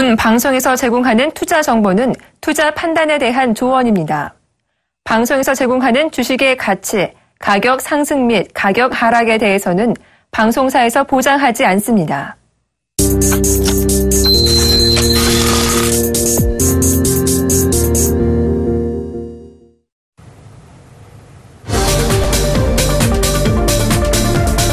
지금 방송에서 제공하는 투자 정보는 투자 판단에 대한 조언입니다. 방송에서 제공하는 주식의 가치, 가격 상승 및 가격 하락에 대해서는 방송사에서 보장하지 않습니다.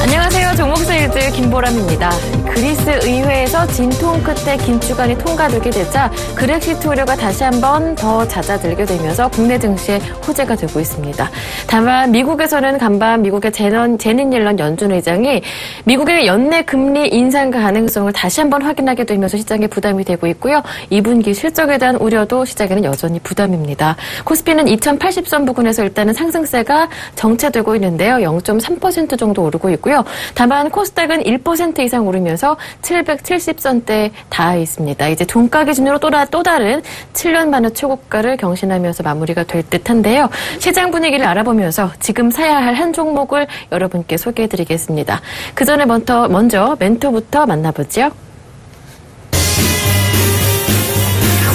안녕하세요. 종목세일즈 김보람입니다. 그리스 의회에서 진통 끝에 긴축안이 통과되게 되자 그렉시트 우려가 다시 한번 더 잦아들게 되면서 국내 증시에 호재가 되고 있습니다. 다만 미국에서는 간밤 미국의 제닛 옐런 연준 의장이 미국의 연내 금리 인상 가능성을 다시 한번 확인하게 되면서 시장에 부담이 되고 있고요. 2분기 실적에 대한 우려도 시장에는 여전히 부담입니다. 코스피는 2080선 부근에서 일단은 상승세가 정체되고 있는데요. 0.3% 정도 오르고 있고요. 다만 코스닥은 1% 이상 오르면서 770선대에 닿아 있습니다. 이제 종가 기준으로 또 다른 7년 만의 최고가를 경신하면서 마무리가 될 듯한데요. 시장 분위기를 알아보면서 지금 사야 할 한 종목을 여러분께 소개해드리겠습니다. 그 전에 먼저 멘토부터 만나보죠.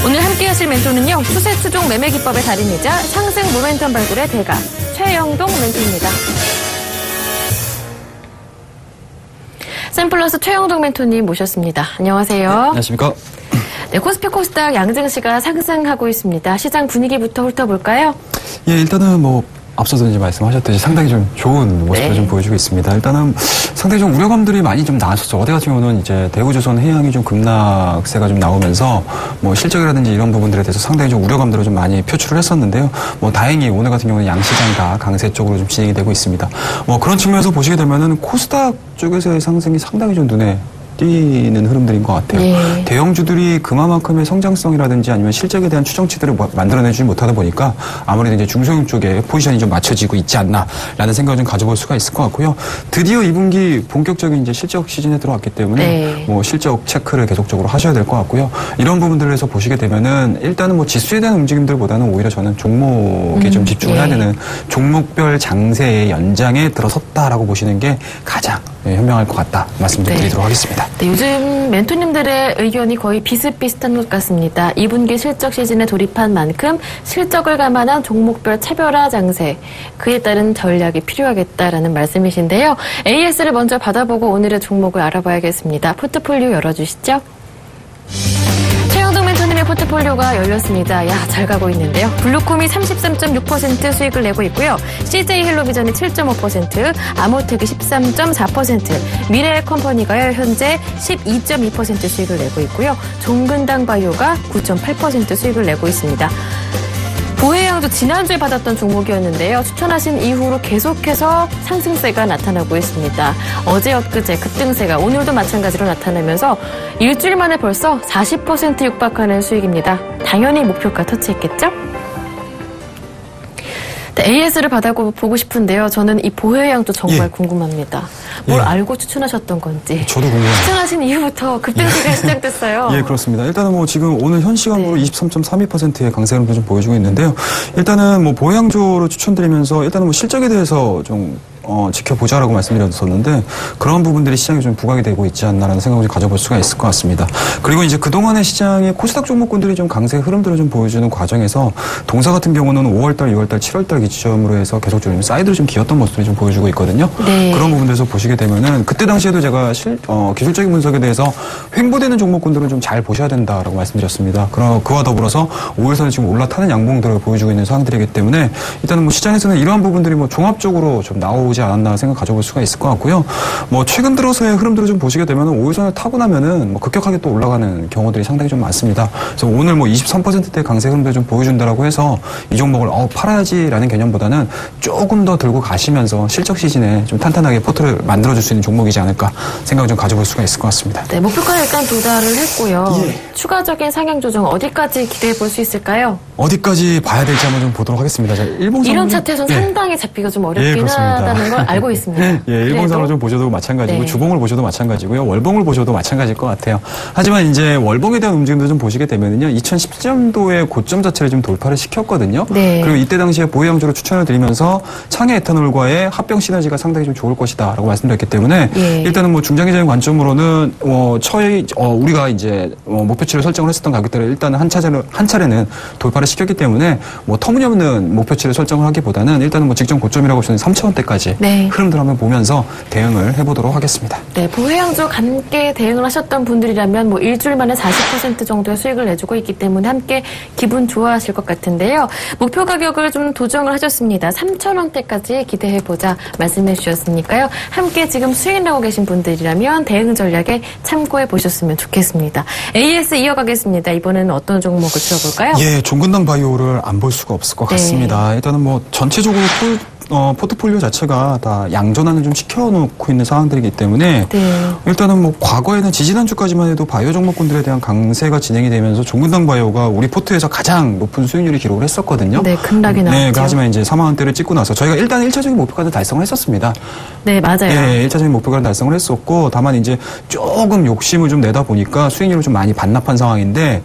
오늘 함께 하실 멘토는요. 추세 추종 매매 기법의 달인이자 상승 모멘텀 발굴의 대가 최영동 멘토입니다. 샘플러스 최영동 멘토님 모셨습니다. 안녕하세요. 네, 안녕하십니까. 네, 코스피 코스닥 양증시가 상승하고 있습니다. 시장 분위기부터 훑어볼까요? 예, 일단은 앞서서 이제 말씀하셨듯이 상당히 좀 좋은 모습을 좀 보여주고 있습니다. 일단은 상당히 좀 우려감들이 많이 좀 나왔었죠. 어제 같은 경우는 이제 대우조선 해양이 좀 급락세가 좀 나오면서 실적이라든지 이런 부분들에 대해서 상당히 좀 우려감들을 좀 많이 표출을 했었는데요. 다행히 오늘 같은 경우는 양시장 다 강세 쪽으로 좀 진행이 되고 있습니다. 그런 측면에서 보시게 되면은 코스닥 쪽에서의 상승이 상당히 좀 눈에 띄는 흐름들인 것 같아요. 네. 대형주들이 그만큼의 성장성이라든지 아니면 실적에 대한 추정치들을 만들어내지 못하다 보니까 아무래도 이제 중소형 쪽에 포지션이 좀 맞춰지고 있지 않나라는 생각을 좀 가져볼 수가 있을 것 같고요. 드디어 2분기 본격적인 이제 실적 시즌에 들어왔기 때문에 실적 체크를 계속적으로 하셔야 될 것 같고요. 이런 부분들에서 보시게 되면은 일단은 지수에 대한 움직임들보다는 오히려 저는 종목에 좀 집중을 해야 되는 종목별 장세의 연장에 들어섰다라고 보시는 게 가장 현명할 것 같다 말씀 좀 드리도록 하겠습니다. 네, 요즘 멘토님들의 의견이 거의 비슷비슷한 것 같습니다. 2분기 실적 시즌에 돌입한 만큼 실적을 감안한 종목별 차별화 장세, 그에 따른 전략이 필요하겠다라는 말씀이신데요. AS를 먼저 받아보고 오늘의 종목을 알아봐야겠습니다. 포트폴리오 열어주시죠. 최영동 멘토님의 포트폴리오가 열렸습니다. 잘 가고 있는데요. 블루콤이 33.6% 수익을 내고 있고요. CJ 헬로비전이 7.5%, 아모텍이 13.4%, 미래컴퍼니가 현재 12.2% 수익을 내고 있고요. 종근당 바이오가 9.8% 수익을 내고 있습니다. 보혜양도 지난주에 받았던 종목이었는데요. 추천하신 이후로 계속해서 상승세가 나타나고 있습니다. 어제 엊그제 급등세가 오늘도 마찬가지로 나타나면서 일주일 만에 벌써 40% 육박하는 수익입니다. 당연히 목표가 터치했겠죠? AS를 받아보고 싶은데요. 저는 이 보혜양도 정말 궁금합니다. 뭘 알고 추천하셨던 건지. 저도 궁금해요. 추천하신 이후부터 급등세가 시작됐어요. 예, 그렇습니다. 일단은 지금 오늘 현 시간으로 23.32%의 강세 흐름도 좀 보여주고 있는데요. 일단은 보혜양조로 추천드리면서 일단은 실적에 대해서 좀 지켜보자라고 말씀드렸었는데 그런 부분들이 시장에 좀 부각이 되고 있지 않나라는 생각을 좀 가져볼 수가 있을 것 같습니다. 그리고 이제 그동안의 시장의 코스닥 종목군들이 좀 강세 흐름들을 좀 보여주는 과정에서 동사 같은 경우는 5월달, 6월달, 7월달 기점으로 해서 계속 좀 사이드를 좀 기었던 모습을 좀 보여주고 있거든요. 네. 그런 부분들에서 보시게 되면은 그때 당시에도 제가 기술적인 분석에 대해서 횡보되는 종목군들은 좀 잘 보셔야 된다라고 말씀드렸습니다. 그와 더불어서 5일선에 지금 올라타는 양봉들을 보여주고 있는 상황들이기 때문에 일단은 시장에서는 이러한 부분들이 종합적으로 좀 나오지 않았나 생각 가져볼 수가 있을 것 같고요. 최근 들어서의 흐름들을 좀 보시게 되면은 5일선을 타고 나면은 급격하게 또 올라가는 경우들이 상당히 좀 많습니다. 그래서 오늘 23%대 강세 흐름들 좀 보여준다라고 해서 이 종목을 팔아야지라는 개념보다는 조금 더 들고 가시면서 실적 시즌에 좀 탄탄하게 포트를 만들어줄 수 있는 종목이지 않을까 생각을 좀 가져볼 수가 있을 것 같습니다. 네, 목표가 일단 도달을 했고요. 추가적인 상향 조정 어디까지 기대해 볼 수 있을까요? 어디까지 봐야 될지 한번 좀 보도록 하겠습니다. 이런 차트에서는 상당히 잡기가 좀 어렵긴 하다는 있다는 걸 알고 있습니다. 예, 일봉상으로 좀 보셔도 마찬가지고 네. 주봉을 보셔도 마찬가지고요. 월봉을 보셔도 마찬가지일 것 같아요. 하지만 이제 월봉에 대한 움직임도 좀 보시게 되면은요. 2010년도에 고점 자체를 좀 돌파를 시켰거든요. 네. 그리고 이때 당시에 보유형주로 추천을 드리면서 창의 에탄올과의 합병 시너지가 상당히 좀 좋을 것이다라고 말씀드렸기 때문에 예. 일단은 뭐 중장기적인 관점으로는 우리가 이제 목표치를 설정을 했었던 가격대를 일단은 한 차례는 돌파를 시켰기 때문에 뭐 터무니없는 목표치를 설정을 하기보다는 일단은 뭐 직전 고점이라고 저는 3,000원대까지 네. 흐름들 한번 보면서 대응을 해보도록 하겠습니다. 네, 보혜양주 함께 대응을 하셨던 분들이라면 뭐 일주일 만에 40% 정도의 수익을 내주고 있기 때문에 함께 기분 좋아하실 것 같은데요. 목표 가격을 좀 조정을 하셨습니다. 3,000원대까지 기대해보자 말씀해 주셨으니까요. 함께 지금 수익 나고 계신 분들이라면 대응 전략에 참고해 보셨으면 좋겠습니다. AS 이어가겠습니다. 이번에는 어떤 종목을 들어볼까요? 예, 종근당 바이오를 안 볼 수가 없을 것 네. 같습니다. 일단은 뭐 전체적으로 포트폴리오 자체가 다 양전환을 좀 시켜놓고 있는 상황들이기 때문에 네. 일단은 뭐 과거에는 지지난주까지만 해도 바이오 종목군들에 대한 강세가 진행이 되면서 종근당 바이오가 우리 포트에서 가장 높은 수익률을 기록을 했었거든요. 네, 급락이 나왔죠. 네, 하지만 이제 4만 원대를 찍고 나서 저희가 일단 1차적인 목표가는 달성을 했었습니다. 네, 맞아요. 예, 1차적인 목표가는 달성을 했었고 다만 이제 조금 욕심을 좀 내다 보니까 수익률을 좀 많이 반납한 상황인데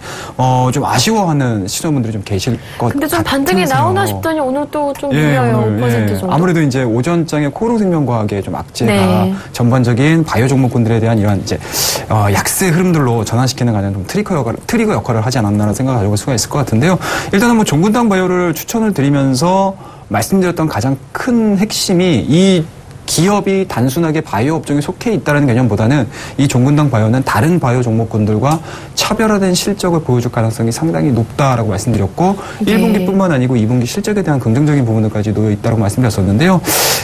좀 아쉬워하는 시청자분들이 좀 계실 것 같아요. 근데 좀 반등이 나오나 싶더니 오늘 또 좀 밀려요. 오늘, 5% 정도. 아무래도 이제 오전장에 코오롱생명과학의 좀 악재가 네. 전반적인 바이오 종목군들에 대한 이런 이제 약세 흐름들로 전환시키는 가장 좀 트리거 역할을 하지 않았나라는 생각을 가져볼 수가 있을 것 같은데요. 일단은 뭐 종근당 바이오를 추천을 드리면서 말씀드렸던 가장 큰 핵심이 이 기업이 단순하게 바이오 업종에 속해 있다는 개념보다는 이 종근당 바이오는 다른 바이오 종목군들과 차별화된 실적을 보여줄 가능성이 상당히 높다라고 말씀드렸고 네. 1분기뿐만 아니고 2분기 실적에 대한 긍정적인 부분들까지 놓여 있다고 말씀드렸었는데요.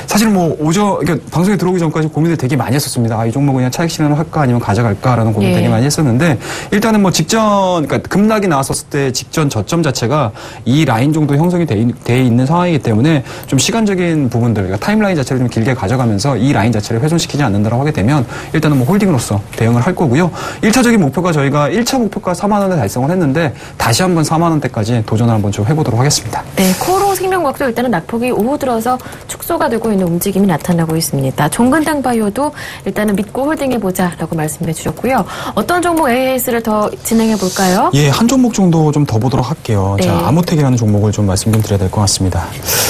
사실 뭐 그러니까 방송에 들어오기 전까지 고민을 되게 많이 했었습니다. 이 종목은 그냥 차익 실현을 할까 아니면 가져갈까라는 고민 예. 되게 많이 했었는데 일단은 뭐 그러니까 급락이 나왔었을 때 직전 저점 자체가 이 라인 정도 형성이 돼 있는 상황이기 때문에 좀 시간적인 부분들, 그러니까 타임라인 자체를 좀 길게 가져가면서 이 라인 자체를 훼손시키지 않는다고 하게 되면 일단은 뭐 홀딩으로서 대응을 할 거고요. 1차적인 목표가 저희가 1차 목표가 4만 원에 달성을 했는데 다시 한번 4만 원대까지 도전을 한번 좀 해보도록 하겠습니다. 네, 코오롱 생명과학도 일단은 낙폭이 오후 들어서 축소가 되고 있는 움직임이 나타나고 있습니다. 종근당 바이오도 일단은 믿고 홀딩해보자라고 말씀해 주셨고요. 어떤 종목 AS를 더 진행해 볼까요? 예, 한 종목 정도 좀 더 보도록 할게요. 네. 자, 아모텍이라는 종목을 좀 말씀 좀 드려야 될 것 같습니다.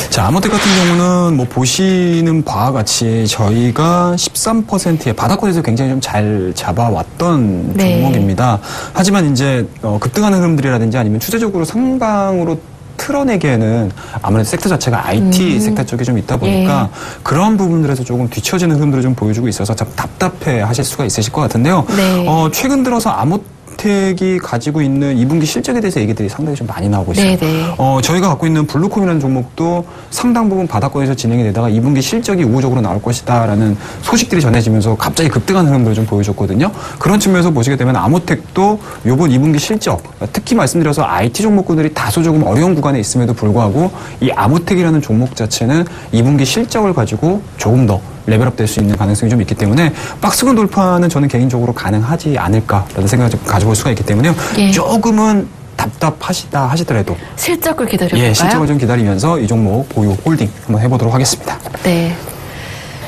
자, 아모텍 같은 경우는 뭐 보시는 바와 같이 저희가 13%의 바닥권에서 굉장히 좀 잘 잡아왔던 네. 종목입니다. 하지만 이제 급등하는 흐름들이라든지 아니면 추세적으로 상방으로 틀어내기에는 아무래도 섹터 자체가 IT 섹터 쪽에 좀 있다 보니까 그런 부분들에서 조금 뒤처지는 흐름들을 좀 보여주고 있어서 참 답답해 하실 수가 있으실 것 같은데요. 네. 최근 들어서 아모텍이 가지고 있는 2분기 실적에 대해서 얘기들이 상당히 좀 많이 나오고 있어요. 네네. 저희가 갖고 있는 블루콤이라는 종목도 상당 부분 바닥권에서 진행이 되다가 2분기 실적이 우호적으로 나올 것이다라는 소식들이 전해지면서 갑자기 급등하는 흐름들을 좀 보여줬거든요. 그런 측면에서 보시게 되면 아모텍도 요번 2분기 실적, 특히 말씀드려서 IT 종목군들이 다소 조금 어려운 구간에 있음에도 불구하고 이 아모텍이라는 종목 자체는 2분기 실적을 가지고 조금 더 레벨업 될 수 있는 가능성이 좀 있기 때문에 박스권 돌파는 저는 개인적으로 가능하지 않을까라는 생각을 좀 가져볼 수가 있기 때문에요. 예. 조금은 답답하시다 하시더라도 실적을 기다려볼까요? 예, 실적을 좀 기다리면서 이 종목 보유 홀딩 한번 해보도록 하겠습니다. 네.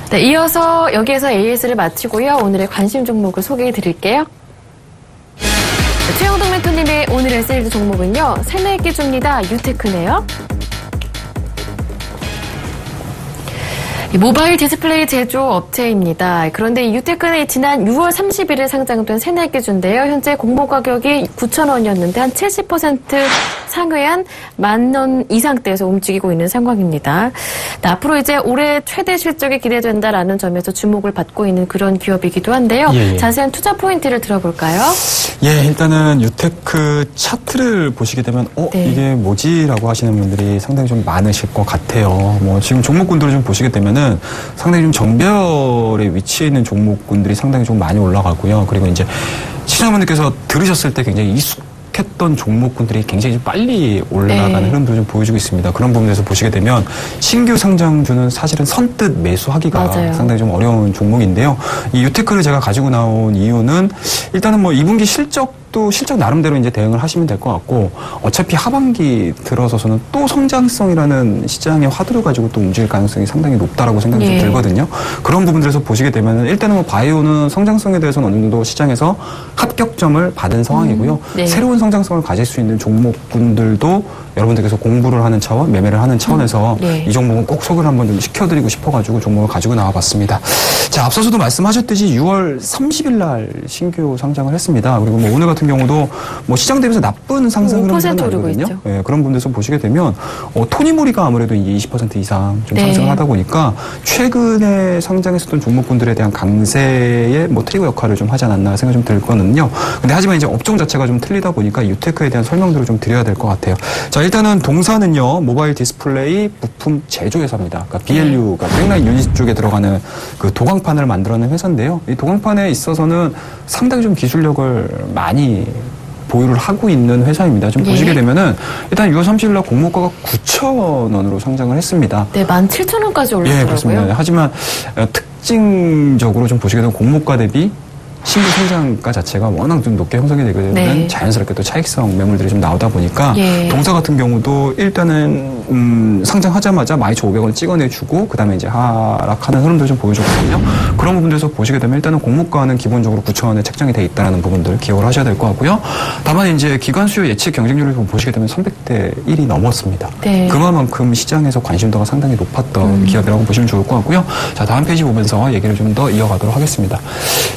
네, 이어서 여기에서 AS를 마치고요. 오늘의 관심 종목을 소개해 드릴게요. 네, 최영동 멘토님의 오늘의 세일즈 종목은요. 새내기주입니다. 유테크네요. 모바일 디스플레이 제조 업체입니다. 그런데 이 유테크는 지난 6월 30일에 상장된 새내기주인데요. 현재 공모 가격이 9,000원이었는데 한 70% 상회한 10,000원 이상대에서 움직이고 있는 상황입니다. 네, 앞으로 이제 올해 최대 실적이 기대된다라는 점에서 주목을 받고 있는 그런 기업이기도 한데요. 예. 자세한 투자 포인트를 들어볼까요? 예, 일단은 유테크 차트를 보시게 되면 네. 이게 뭐지라고 하시는 분들이 상당히 좀 많으실 것 같아요. 뭐 지금 종목군들을 좀 보시게 되면은 상당히 좀 정별에 위치해 있는 종목군들이 상당히 좀 많이 올라가고요. 그리고 이제 시청자분들께서 들으셨을 때 굉장히 익숙했던 종목군들이 굉장히 좀 빨리 올라가는 네. 흐름들을 좀 보여주고 있습니다. 그런 부분에서 보시게 되면 신규 상장주는 사실은 선뜻 매수하기가 맞아요. 상당히 좀 어려운 종목인데요. 이 유테크를 제가 가지고 나온 이유는 일단은 뭐 2분기 실적 이것도 실적 나름대로 이제 대응을 하시면 될 것 같고, 어차피 하반기 들어서서는 또 성장성이라는 시장의 화두를 가지고 또 움직일 가능성이 상당히 높다라고 생각이 좀 들거든요. 그런 부분들에서 보시게 되면 일단은 뭐 바이오는 성장성에 대해서는 어느 정도 시장에서 합격점을 받은 상황이고요. 새로운 성장성을 가질 수 있는 종목군들도 여러분들께서 공부를 하는 차원, 매매를 하는 차원에서 이 종목은 꼭 소개를 한번 좀 시켜드리고 싶어가지고 종목을 가지고 나와봤습니다. 자, 앞서서도 말씀하셨듯이 6월 30일 날 신규 상장을 했습니다. 그리고 뭐 오늘 같은 경우도 뭐 시장 대비해서 나쁜 상승을 하는 거거든요. 예, 그런 분들에서 보시게 되면 토니모리가 아무래도 20% 이상 좀 상승을 하다 보니까 최근에 상장했었던 종목군들에 대한 강세의 뭐 트리거 역할을 좀 하지 않았나 생각이 좀 들거든요. 근데 하지만 이제 업종 자체가 좀 틀리다 보니까 유테크에 대한 설명들을 좀 드려야 될 것 같아요. 자, 일단은 동사는요, 모바일 디스플레이 부품 제조회사입니다. 그러니까 BLU가 백라인 유닛 쪽에 들어가는 그 도광판을 만들어낸 회사인데요. 이 도광판에 있어서는 상당히 좀 기술력을 많이 보유를 하고 있는 회사입니다. 좀 보시게 되면은 일단 6월 30일 날 공모가가 9,000원으로 상장을 했습니다. 네, 17,000원까지 올랐더라고요. 예, 그렇습니다. 하지만 특징적으로 좀 보시게 되면 공모가 대비 신규 성장가 자체가 워낙 좀 높게 형성이 되게 되면 자연스럽게 또 차익성 매물들이 좀 나오다 보니까 동사 같은 경우도 일단은 상장하자마자 12,500원을 찍어내주고 그 다음에 이제 하락하는 흐름도 좀 보여줬거든요. 그런 부분들에서 보시게 되면 일단은 공모가는 기본적으로 9,000원에 책정이 돼 있다는 부분들 기억을 하셔야 될 것 같고요. 다만 이제 기관 수요 예측 경쟁률을 보시게 되면 300대 1이 넘었습니다. 그만큼 시장에서 관심도가 상당히 높았던 기업이라고 보시면 좋을 것 같고요. 자, 다음 페이지 보면서 얘기를 좀 더 이어가도록 하겠습니다.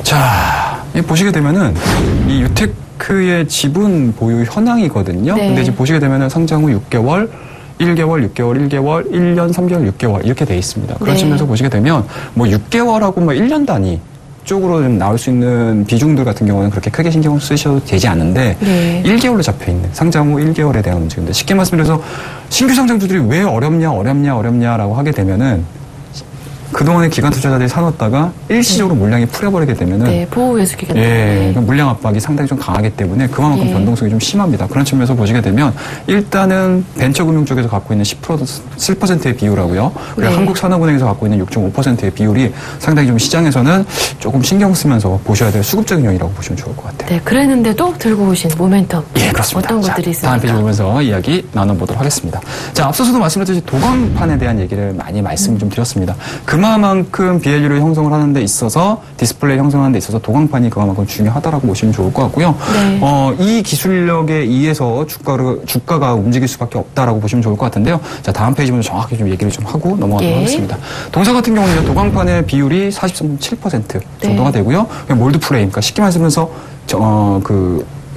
자, 보시게 되면은 이 유테크의 지분 보유 현황이거든요. 근데 이제 보시게 되면은 상장 후 6개월, 1개월, 6개월, 1개월, 1년, 3개월, 6개월 이렇게 돼 있습니다. 그런 측면에서 보시게 되면 뭐 6개월하고 뭐 1년 단위 쪽으로 좀 나올 수 있는 비중들 같은 경우는 그렇게 크게 신경 쓰셔도 되지 않은데 1개월로 잡혀 있는 상장 후 1개월에 대한 움직임들. 쉽게 말씀드려서 신규 상장주들이 왜 어렵냐라고 하게 되면은 그동안에 기관 투자자들이 사놓았다가 일시적으로 물량이 풀려버리게 되면은 보호회수 기간 그러니까 물량 압박이 상당히 좀 강하기 때문에 그만큼 변동성이 좀 심합니다. 그런 측면에서 보시게 되면 일단은 벤처금융 쪽에서 갖고 있는 7%의 비율하고요. 그리고 한국산업은행에서 갖고 있는 6.5%의 비율이 상당히 좀 시장에서는 조금 신경 쓰면서 보셔야 될 수급적인 요인이라고 보시면 좋을 것 같아요. 네, 그랬는데도 들고 오신 모멘텀. 예, 그렇습니다. 어떤 것들이 있습니까? 다음 페이지 보면서 이야기 나눠보도록 하겠습니다. 자, 앞서서도 말씀드렸듯이 도광판에 대한 얘기를 많이 말씀 좀 드렸습니다. 그만큼 BLU를 형성을 하는 데 있어서 디스플레이 형성하는 데 있어서 도광판이 그만큼 중요하다라고 보시면 좋을 것 같고요. 이 기술력에 의해서 주가가 움직일 수밖에 없다라고 보시면 좋을 것 같은데요. 자, 다음 페이지 보면 정확히 좀 얘기를 좀 하고 넘어가도록 하겠습니다. 동사 같은 경우는 도광판의 비율이 43.7% 정도가 되고요. 몰드 프레임, 그러니까 쉽게 말씀해서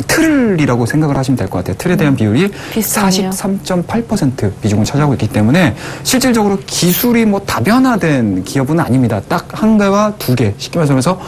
틀이라고 생각을 하시면 될 것 같아요. 틀에 대한 비율이 43.8% 비중을 차지하고 있기 때문에 실질적으로 기술이 뭐 다변화된 기업은 아닙니다. 딱 한 개와 두 개, 쉽게 말씀해서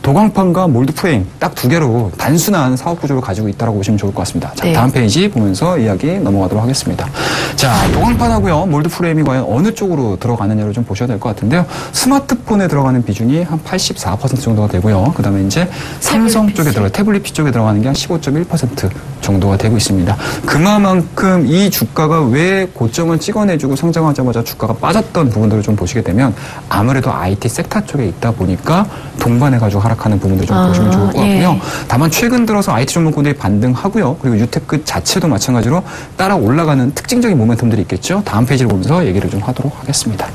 도광판과 몰드 프레임 딱 두 개로 단순한 사업 구조를 가지고 있다고 보시면 좋을 것 같습니다. 자, 다음 페이지 보면서 이야기 넘어가도록 하겠습니다. 자, 도광판하고요, 몰드 프레임이 과연 어느 쪽으로 들어가느냐를 좀 보셔야 될 것 같은데요. 스마트폰에 들어가는 비중이 한 84% 정도가 되고요. 그 다음에 이제 삼성 쪽에 태블릿 P 쪽에 들어가는 게 한 15.1% 정도가 되고 있습니다. 그만큼 이 주가가 왜 고점을 찍어내주고 상장하자마자 주가가 빠졌던 부분들을 좀 보시게 되면 아무래도 IT 섹터 쪽에 있다 보니까 동반해가지고 하락하는 부분들 좀 보시면 좋을 것 같고요. 다만 최근 들어서 IT 종목군들이 반등하고요. 그리고 유테크 자체도 마찬가지로 따라 올라가는 특징적인 모멘텀들이 있겠죠. 다음 페이지를 보면서 얘기를 좀 하도록 하겠습니다.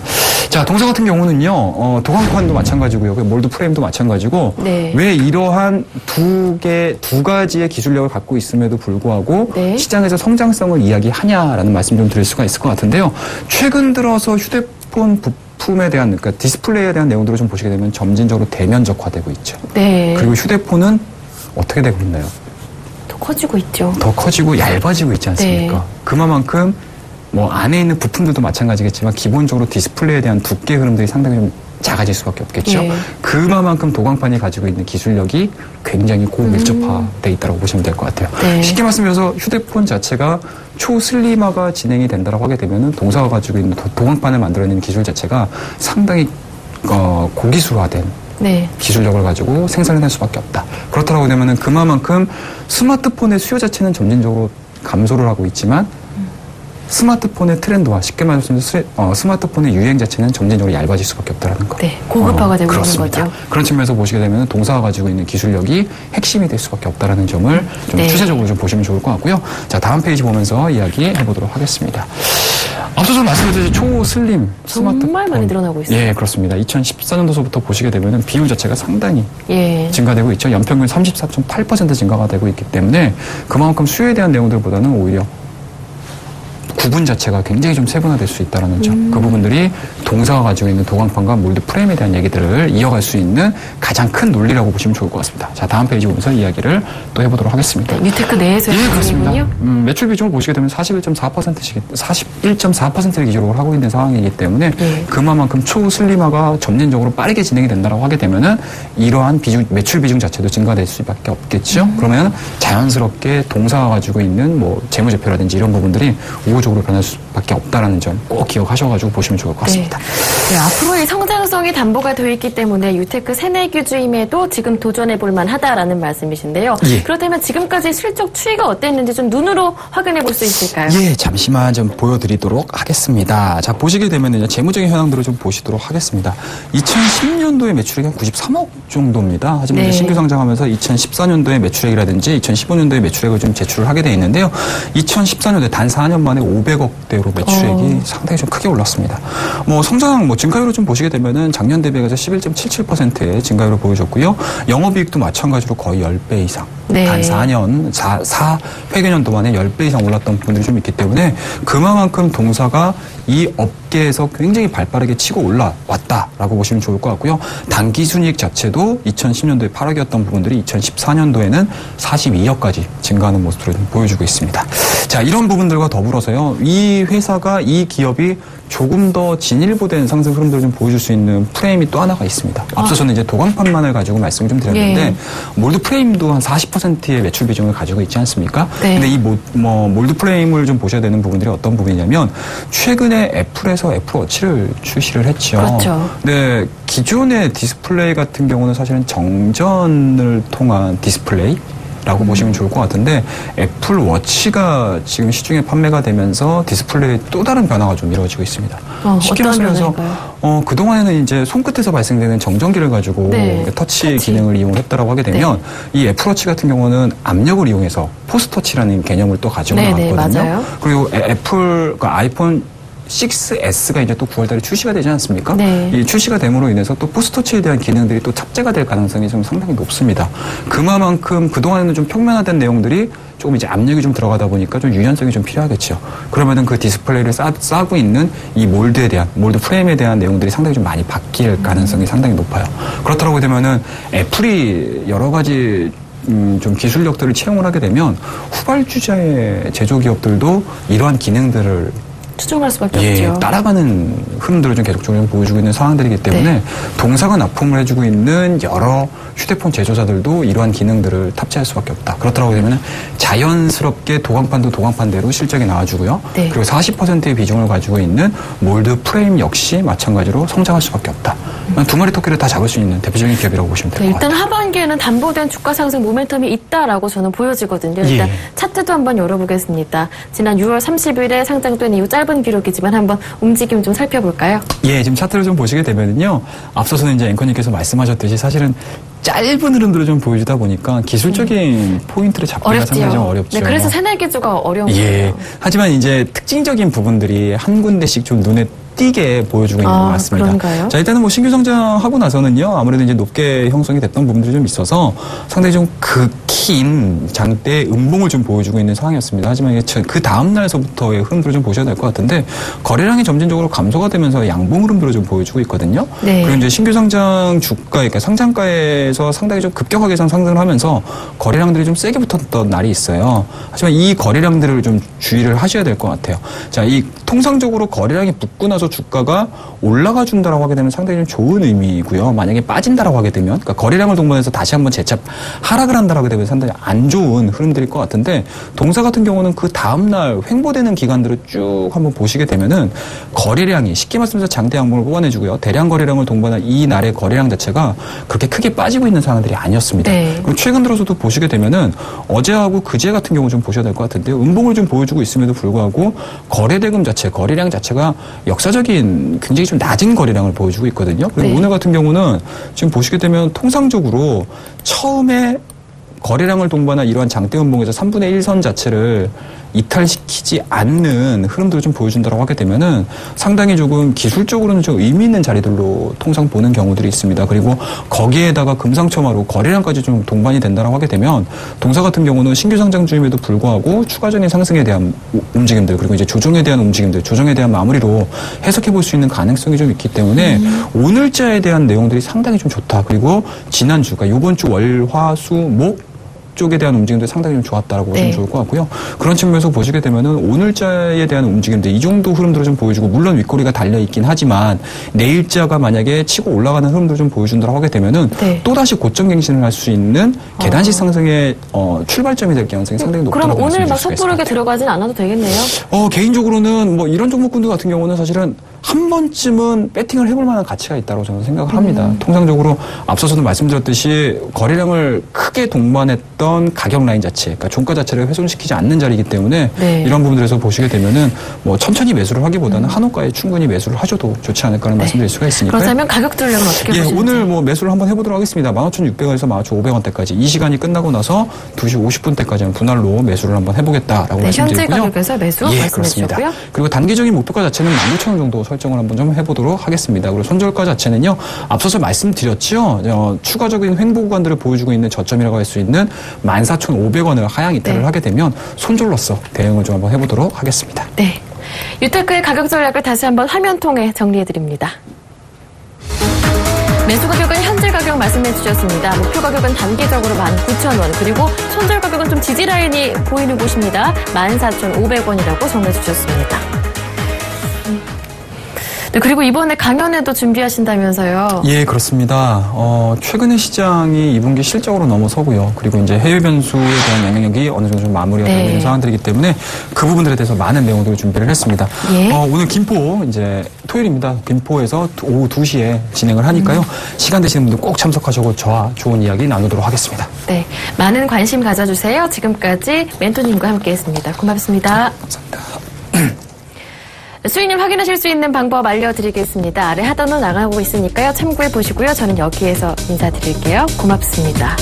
자, 동사 같은 경우는요. 도광판도 마찬가지고요. 몰드 프레임도 마찬가지고 왜 이러한 두 가지의 기술력을 갖고 있음에도 불구하고 시장에서 성장성을 이야기하냐라는 말씀 좀 드릴 수가 있을 것 같은데요. 최근 들어서 휴대폰 부품에 대한, 그러니까 디스플레이에 대한 내용들을 좀 보시게 되면 점진적으로 대면적화되고 있죠. 그리고 휴대폰은 어떻게 되고 있나요? 더 커지고 있죠. 더 커지고 얇아지고 있지 않습니까? 그만큼 뭐 안에 있는 부품들도 마찬가지겠지만 기본적으로 디스플레이에 대한 두께 흐름들이 상당히 좀 작아질 수밖에 없겠죠. 그만큼 도광판이 가지고 있는 기술력이 굉장히 고밀접화되어 있다고 보시면 될 것 같아요. 쉽게 말씀드려서 휴대폰 자체가 초슬림화가 진행이 된다고 하게 되면 동사가 가지고 있는 도광판을 만들어내는 기술 자체가 상당히 고기술화된 기술력을 가지고 생산을 할 수밖에 없다. 그렇다고 되면은 그만큼 스마트폰의 수요 자체는 점진적으로 감소를 하고 있지만 스마트폰의 트렌드와 쉽게 말해서 스마트폰의 유행 자체는 점진적으로 얇아질 수밖에 없다는 거. 네, 고급화가 되고 있는 거죠. 그런 측면에서 보시게 되면 동사가 가지고 있는 기술력이 핵심이 될 수밖에 없다는 점을 좀 네. 추세적으로 좀 보시면 좋을 것 같고요. 자, 다음 페이지 보면서 이야기해 보도록 하겠습니다. 앞서서 말씀드렸듯이 초슬림 스마트폰 정말 많이 늘어나고 있어요. 예, 그렇습니다. 2014년도서부터 보시게 되면 비율 자체가 상당히 예. 증가되고 있죠. 연평균 34.8% 증가가 되고 있기 때문에 그만큼 수요에 대한 내용들보다는 오히려 구분 자체가 굉장히 좀 세분화될 수 있다는 점. 그 부분들이 동사가 가지고 있는 도광판과 몰드 프레임에 대한 얘기들을 이어갈 수 있는 가장 큰 논리라고 보시면 좋을 것 같습니다. 자, 다음 페이지 보면서 이야기를 또 해보도록 하겠습니다. 뉴테크 내에서의 예, 그렇습니다. 부분이군요. 매출 비중을 보시게 되면 41.4%를 기준으로 하고 있는 상황이기 때문에 예. 그만큼 초슬림화가 점진적으로 빠르게 진행이 된다고 하게 되면은 이러한 매출 비중 자체도 증가될 수밖에 없겠죠. 그러면 자연스럽게 동사가 가지고 있는 뭐 재무제표라든지 이런 부분들이 우호적으로 변할 수밖에 없다는 점 꼭 기억하셔가지고 보시면 좋을 것 같습니다. 네, 앞으로 이 성장성이 담보가 되어 있기 때문에 유테크 새내기주임에도 지금 도전해 볼 만하다라는 말씀이신데요. 예. 그렇다면 지금까지 실적 추이가 어땠는지 좀 눈으로 확인해 볼 수 있을까요? 예, 잠시만 좀 보여드리도록 하겠습니다. 자, 보시게 되면은 재무적인 현황들을 좀 보시도록 하겠습니다. 2010년도에 매출액이 한 93억 정도입니다. 하지만 네. 신규 상장하면서 2014년도에 매출액이라든지 2015년도에 매출액을 좀 제출을 하게 돼 있는데요. 2014년도에 단 4년 만에 500억대로 매출액이 상당히 좀 크게 올랐습니다. 증가율을 좀 보시게 되면은 작년 대비해서 11.77%의 증가율을 보여줬고요. 영업이익도 마찬가지로 거의 10배 이상. 네. 단 4 회계년도 만에 10배 이상 올랐던 부분들이 좀 있기 때문에 그만큼 동사가 이 업계에서 굉장히 발빠르게 치고 올라왔다라고 보시면 좋을 것 같고요. 단기순이익 자체도 2010년도에 8억이었던 부분들이 2014년도에는 42억까지 증가하는 모습을 좀 보여주고 있습니다. 자, 이런 부분들과 더불어서요. 이 회사가 이 기업이 조금 더 진일보된 상승 흐름들을 좀 보여줄 수 있는 프레임이 또 하나가 있습니다. 앞서서는 이제 도광판만을 가지고 말씀을 좀 드렸는데 예. 몰드 프레임도 한 40%의 매출 비중을 가지고 있지 않습니까? 네. 근데 이 몰드 프레임을 좀 보셔야 되는 부분들이 어떤 부분이냐면 최근에 애플에서 애플워치를 출시를 했죠. 그렇죠. 근데 기존의 디스플레이 같은 경우는 사실은 정전을 통한 디스플레이 라고 보시면 좋을 것 같은데 애플워치가 지금 시중에 판매가 되면서 디스플레이에 또 다른 변화가 좀 이루어지고 있습니다. 쉽게 어떤 말해서 변화인가요? 그동안에는 이제 손끝에서 발생되는 정전기를 가지고 네. 터치 기능을 이용했다라고 하게 되면 이 애플워치 같은 경우는 압력을 이용해서 포스터치라는 개념을 또 가지고 네, 나왔거든요. 맞아요. 그리고 그러니까 아이폰 6S가 이제 또 9월달에 출시가 되지 않습니까? 네. 이 출시가 됨으로 인해서 또 포스터치에 대한 기능들이 또 탑재가 될 가능성이 좀 상당히 높습니다. 그만큼 그동안에는 좀 평면화된 내용들이 조금 이제 압력이 좀 들어가다 보니까 좀 유연성이 좀 필요하겠죠. 그러면은 그 디스플레이를 싸고 있는 이 몰드 프레임에 대한 내용들이 상당히 좀 많이 바뀔 가능성이 상당히 높아요. 그렇다고 되면은 애플이 여러 가지 좀 기술력들을 채용을 하게 되면 후발주자의 제조기업들도 이러한 기능들을 추종할 수밖에 없죠. 따라가는 흐름들을 좀 계속적으로 보여주고 있는 상황들이기 때문에 동사가 납품을 해주고 있는 여러 휴대폰 제조사들도 이러한 기능들을 탑재할 수밖에 없다. 그렇다고 되면 자연스럽게 도광판도 도광판대로 실적이 나와주고요. 네. 그리고 40%의 비중을 가지고 있는 몰드 프레임 역시 마찬가지로 성장할 수밖에 없다. 두 마리 토끼를 다 잡을 수 있는 대표적인 기업이라고 보시면 될 것 같아요. 일단 하반기에는 담보된 주가 상승 모멘텀이 있다라고 저는 보여지거든요. 일단 차트도 한번 열어보겠습니다. 지난 6월 30일에 상장된 이후 짧은 기록이지만 한번 움직임 좀 살펴볼까요? 예, 지금 차트를 좀 보시게 되면은요. 앞서서는 이제 앵커님께서 말씀하셨듯이 사실은 짧은 흐름들을 좀 보여주다 보니까 기술적인 포인트를 잡기가 상당히 좀 어렵죠. 네, 그래서 새내기주가 어려운 거예요. 하지만 이제 특징적인 부분들이 한 군데씩 좀 눈에 띄게 보여주고 있는 것 같습니다. 그런가요? 자, 일단은 신규 성장하고 나서는요, 아무래도 이제 높게 형성이 됐던 부분들이 좀 있어서 상당히 좀 긴 장대의 음봉을 좀 보여주고 있는 상황이었습니다. 하지만 그 다음 날서부터의 흐름들을 좀 보셔야 될 것 같은데, 거래량이 점진적으로 감소가 되면서 양봉 흐름들을 좀 보여주고 있거든요. 네. 그리고 이제 신규 상장 주가, 그러니까 상장가에서 상당히 좀 급격하게 상승을 하면서 거래량들이 좀 세게 붙었던 날이 있어요. 하지만 이 거래량들을 좀 주의를 하셔야 될 것 같아요. 자, 이 통상적으로 거래량이 붙고 나서 따라서 주가가 올라가 준다라고 하게 되면 상당히 좀 좋은 의미고요. 만약에 빠진다라고 하게 되면, 그러니까 거래량을 동반해서 다시 한번 재차 하락을 한다라고 되면 상당히 안 좋은 흐름들일 것 같은데, 동사 같은 경우는 그 다음날 횡보되는 기간들을 쭉 한번 보시게 되면은 거래량이 쉽게 말씀해서 장대 양봉을 뽑아내주고요. 대량 거래량을 동반한 이 날의 거래량 자체가 그렇게 크게 빠지고 있는 상황들이 아니었습니다. 네. 그리고 최근 들어서도 보시게 되면은 어제하고 그제 같은 경우 좀 보셔야 될 것 같은데요. 음봉을 좀 보여주고 있음에도 불구하고 거래대금 자체, 거래량 자체가 역사적인 굉장히 좀 낮은 거래량을 보여주고 있거든요. 그리고 네. 오늘 같은 경우는 지금 보시게 되면 통상적으로 처음에 거래량을 동반한 이러한 장대 음봉에서 3분의 1선 자체를 이탈시키지 않는 흐름들을 좀 보여준다고 하게 되면은 상당히 조금 기술적으로는 좀 의미 있는 자리들로 통상 보는 경우들이 있습니다. 그리고 거기에다가 금상첨화로 거래량까지 좀 동반이 된다고 하게 되면 동사 같은 경우는 신규 상장주임에도 불구하고 추가적인 상승에 대한 움직임들, 그리고 이제 조정에 대한 움직임들, 조정에 대한 마무리로 해석해 볼 수 있는 가능성이 좀 있기 때문에 오늘자에 대한 내용들이 상당히 좀 좋다. 그리고 지난주, 그러니까 이번 주 월, 화, 수, 목 쪽에 대한 움직임도 상당히 좀 좋았다라고 보시면 네. 좋을 것 같고요. 그런 측면에서 보시게 되면은 오늘자에 대한 움직임들, 이 정도 흐름들을 좀 보여주고, 물론 윗꼬리가 달려 있긴 하지만 내일자가 만약에 치고 올라가는 흐름들을 좀 보여준다고 하게 되면은 네. 또다시 고점 갱신을 할 수 있는 계단식 상승의 출발점이 될 가능성이 상당히 높다고 그럼 오늘 막 말씀드릴 수가 섣부르게 있습니다. 들어가진 않아도 되겠네요. 개인적으로는 뭐 이런 종목군들 같은 경우는 사실은 한 번쯤은 배팅을 해볼 만한 가치가 있다고 저는 생각을 합니다. 통상적으로 앞서서도 말씀드렸듯이 거래량을 크게 동반했던 가격 라인 자체, 그러니까 종가 자체를 훼손시키지 않는 자리이기 때문에 네. 이런 부분들에서 보시게 되면은 뭐 천천히 매수를 하기보다는 한호가에 충분히 매수를 하셔도 좋지 않을까라는 말씀드릴 수가 있으니까요. 그렇다면 가격 전략은 어떻게 예, 보시는지? 오늘 뭐 매수를 한번 해보도록 하겠습니다. 15,600원에서 15,500원대까지 이 시간이 끝나고 나서 2시 50분대까지는 분할로 매수를 한번 해보겠다라고 네, 현재 말씀드리고요. 가격에서 매수 예, 말씀해 그렇습니다. 주셨고요. 그리고 단기적인 목표가 자체는 19,000원 정도 설정을 한번 좀 해보도록 하겠습니다. 그리고 손절가 자체는요, 앞서서 말씀드렸죠. 추가적인 횡보 구간들을 보여주고 있는 저점이라고 할 수 있는 14,500원을 하향 이탈을 네. 하게 되면 손절로서 대응을 좀 한번 해보도록 하겠습니다. 네. 유테크의 가격 전략을 다시 한번 화면 통해 정리해 드립니다. 매수 가격은 현재 가격 말씀해 주셨습니다. 목표 가격은 단기적으로 19,000원, 그리고 손절 가격은 좀 지지 라인이 보이는 곳입니다. 14,500원이라고 정해 주셨습니다. 네, 그리고 이번에 강연회도 준비하신다면서요. 예, 그렇습니다. 최근에 시장이 2분기 실적으로 넘어서고요. 그리고 이제 해외 변수에 대한 영향력이 어느 정도 좀 마무리가 되는 네. 상황들이기 때문에 그 부분들에 대해서 많은 내용들을 준비를 했습니다. 예. 오늘 김포 이제 토요일입니다. 김포에서 오후 2시에 진행을 하니까요. 시간 되시는 분들 꼭 참석하시고 저와 좋은 이야기 나누도록 하겠습니다. 네, 많은 관심 가져주세요. 지금까지 멘토님과 함께했습니다. 고맙습니다. 감사합니다. 수익률 확인하실 수 있는 방법 알려드리겠습니다. 아래 하단으로 나가고 있으니까요. 참고해 보시고요. 저는 여기에서 인사드릴게요. 고맙습니다.